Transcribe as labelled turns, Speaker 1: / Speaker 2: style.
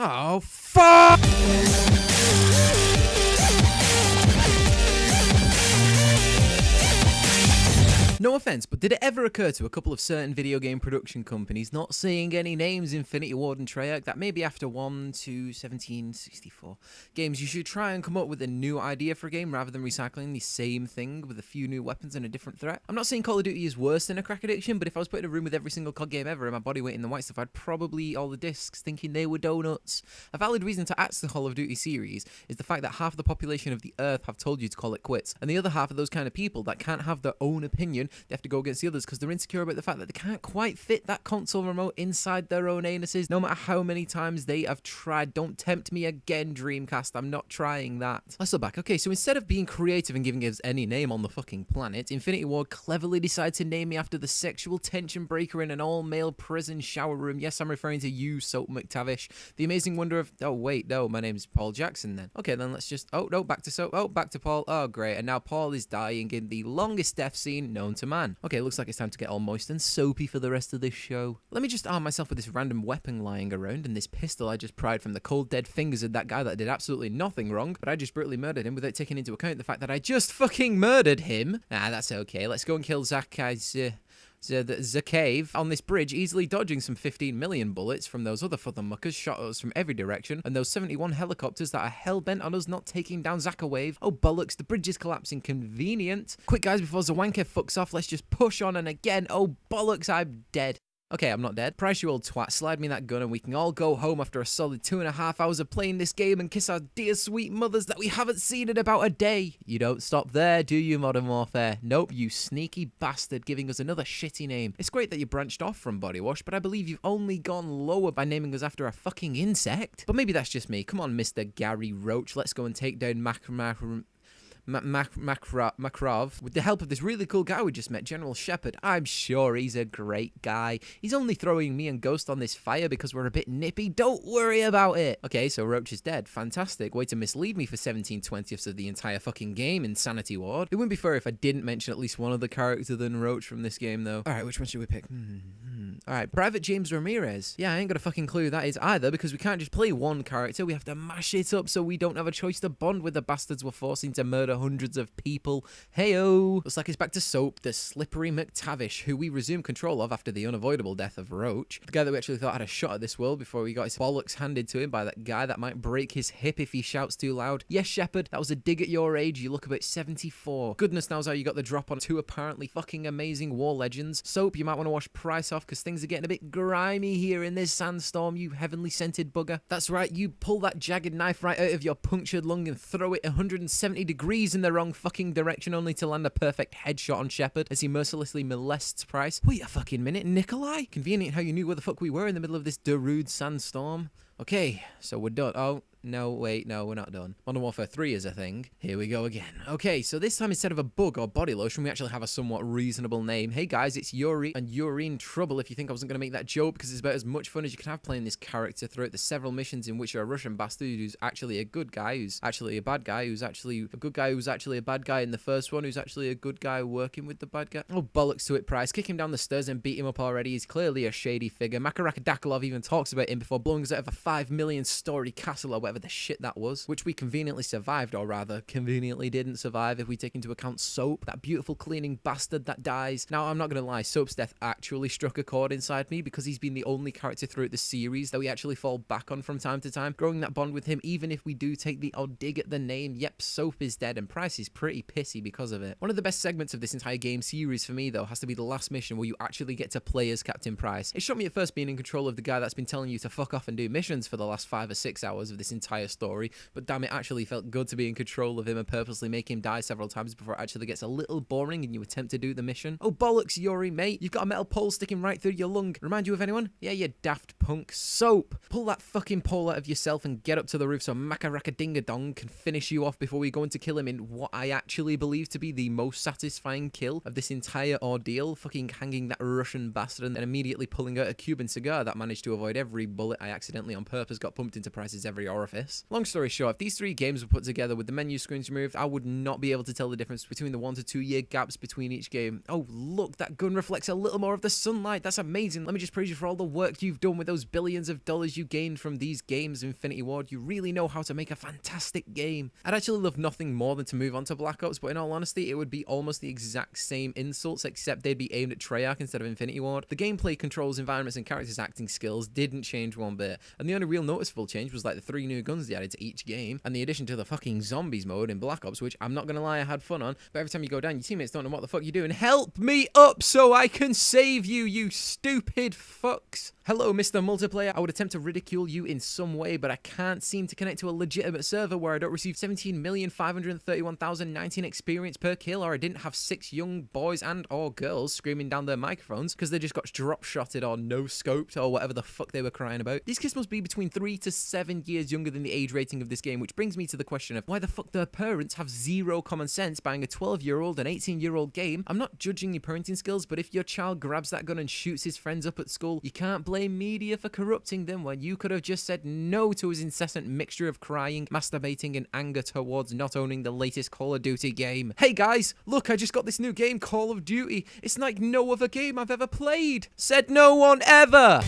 Speaker 1: Oh, fuck! No offense, but did it ever occur to a couple of certain video game production companies, not saying any names, Infinity Ward and Treyarch, that maybe after 1, 2, 17, 64 games, you should try and come up with a new idea for a game rather than recycling the same thing with a few new weapons and a different threat? I'm not saying Call of Duty is worse than a crack addiction, but if I was put in a room with every single COD game ever and my body weight in the white stuff, I'd probably eat all the discs thinking they were donuts. A valid reason to axe the Call of Duty series is the fact that half the population of the Earth have told you to call it quits, and the other half are those kind of people that can't have their own opinion. They have to go against the others because they're insecure about the fact that they can't quite fit that console remote inside their own anuses, no matter how many times they have tried. Don't tempt me again, Dreamcast. I'm not trying that. Let's look back. Okay, so instead of being creative and giving us any name on the fucking planet, Infinity Ward cleverly decided to name me after the sexual tension breaker in an all-male prison shower room. Yes, I'm referring to you, Soap McTavish. The amazing wonder of... Oh, wait, no, my name's Paul Jackson then. Okay, then let's just... Oh, no, back to Soap. Oh, back to Paul. Oh, great. And now Paul is dying in the longest death scene known to man. Okay, looks like it's time to get all moist and soapy for the rest of this show. Let me just arm myself with this random weapon lying around and this pistol I just pried from the cold dead fingers of that guy that did absolutely nothing wrong, but I just brutally murdered him without taking into account the fact that I just fucking murdered him. Ah, that's okay. Let's go and kill the cave on this bridge, easily dodging some 15 million bullets from those other muckers shot at us from every direction, and those 71 helicopters that are hell-bent on us not taking down Wave. Oh, bollocks, the bridge is collapsing. Convenient. Quick, guys, before Zawanker fucks off, let's just push on, and again, oh, bollocks, I'm dead. Okay, I'm not dead. Price, you old twat. Slide me that gun and we can all go home after a solid 2.5 hours of playing this game and kiss our dear sweet mothers that we haven't seen in about a day. You don't stop there, do you, Modern Warfare? Nope, you sneaky bastard, giving us another shitty name. It's great that you branched off from Body Wash, but I believe you've only gone lower by naming us after a fucking insect. But maybe that's just me. Come on, Mr. Gary Roach. Let's go and take down Makarov with the help of this really cool guy we just met, General Shepard. I'm sure he's a great guy. He's only throwing me and Ghost on this fire because we're a bit nippy. Don't worry about it. Okay, so Roach is dead. Fantastic. Way to mislead me for 17/20ths of the entire fucking game, Insanity Ward. It wouldn't be fair if I didn't mention at least one other character than Roach from this game, though. Alright, which one should we pick? Alright, Private James Ramirez. Yeah, I ain't got a fucking clue who that is either, because we can't just play one character. We have to mash it up so we don't have a choice to bond with the bastards we're forcing to murder hundreds of people. Heyo! Looks like it's back to Soap, the slippery McTavish, who we resume control of after the unavoidable death of Roach. The guy that we actually thought had a shot at this world before he got his bollocks handed to him by that guy that might break his hip if he shouts too loud. Yes, Shepard, that was a dig at your age. You look about 74. Goodness knows how you got the drop on two apparently fucking amazing war legends. Soap, you might want to wash Price off because things are getting a bit grimy here in this sandstorm, you heavenly scented bugger. That's right, you pull that jagged knife right out of your punctured lung and throw it 170 degrees in the wrong fucking direction only to land a perfect headshot on Shepard as he mercilessly molests Price. Wait a fucking minute, Nikolai? Convenient how you knew where the fuck we were in the middle of this Darude sandstorm. Okay, so we're done. Oh, no, wait, no, we're not done. Modern Warfare 3 is a thing. Here we go again. Okay, so this time instead of a bug or body lotion, we actually have a somewhat reasonable name. Hey guys, it's Yuri, and you're in trouble if you think I wasn't going to make that joke, because it's about as much fun as you can have playing this character throughout the several missions in which you're a Russian bastard who's actually a good guy, who's actually a bad guy, who's actually a good guy, who's actually a bad guy in the first one, who's actually a good guy working with the bad guy. Oh, bollocks to it, Price. Kick him down the stairs and beat him up already. He's clearly a shady figure. Makaraka even talks about him before blowing us out of a 5 million story castle or whatever the shit that was, which we conveniently survived, or rather, conveniently didn't survive if we take into account Soap, that beautiful cleaning bastard that dies. Now, I'm not gonna lie, Soap's death actually struck a chord inside me because he's been the only character throughout the series that we actually fall back on from time to time, growing that bond with him, even if we do take the odd dig at the name. Yep, Soap is dead, and Price is pretty pissy because of it. One of the best segments of this entire game series for me, though, has to be the last mission where you actually get to play as Captain Price. It shocked me at first being in control of the guy that's been telling you to fuck off and do missions for the last 5 or 6 hours of this entire story, but damn, it actually felt good to be in control of him and purposely make him die several times before it actually gets a little boring and you attempt to do the mission. Oh, bollocks, Yuri, mate. You've got a metal pole sticking right through your lung. Remind you of anyone? Yeah, you daft punk. Soap. Pull that fucking pole out of yourself and get up to the roof so Makaraka-dinga-dong can finish you off before we go in to kill him in what I actually believe to be the most satisfying kill of this entire ordeal. Fucking hanging that Russian bastard and then immediately pulling out a Cuban cigar that managed to avoid every bullet I accidentally on purpose got pumped into Price's every orifice orifice. Long story short, if these 3 games were put together with the menu screens removed, I would not be able to tell the difference between the 1 to 2 year gaps between each game. Oh, look, that gun reflects a little more of the sunlight. That's amazing. Let me just praise you for all the work you've done with those billions of dollars you gained from these games, Infinity Ward. You really know how to make a fantastic game. I'd actually love nothing more than to move on to Black Ops, but in all honesty, it would be almost the exact same insults, except they'd be aimed at Treyarch instead of Infinity Ward. The gameplay, controls, environments, and characters' acting skills didn't change one bit, and the only real noticeable change was like the 3 new guns they added to each game, and the addition to the fucking zombies mode in Black Ops, which I'm not gonna lie, I had fun on, but every time you go down, your teammates don't know what the fuck you're doing. Help me up so I can save you, you stupid fucks. Hello, Mr. Multiplayer. I would attempt to ridicule you in some way, but I can't seem to connect to a legitimate server where I don't receive 17,531,019 experience per kill, or I didn't have 6 young boys and or girls screaming down their microphones because they just got drop-shotted or no-scoped or whatever the fuck they were crying about. These kids must be between 3 to 7 years younger than the age rating of this game, which brings me to the question of why the fuck their parents have zero common sense buying a 12-year-old and 18-year-old game. I'm not judging your parenting skills, but if your child grabs that gun and shoots his friends up at school, you can't blame media for corrupting them when you could have just said no to his incessant mixture of crying, masturbating, and anger towards not owning the latest Call of Duty game. Hey guys, look, I just got this new game, Call of Duty. It's like no other game I've ever played. Said no one ever.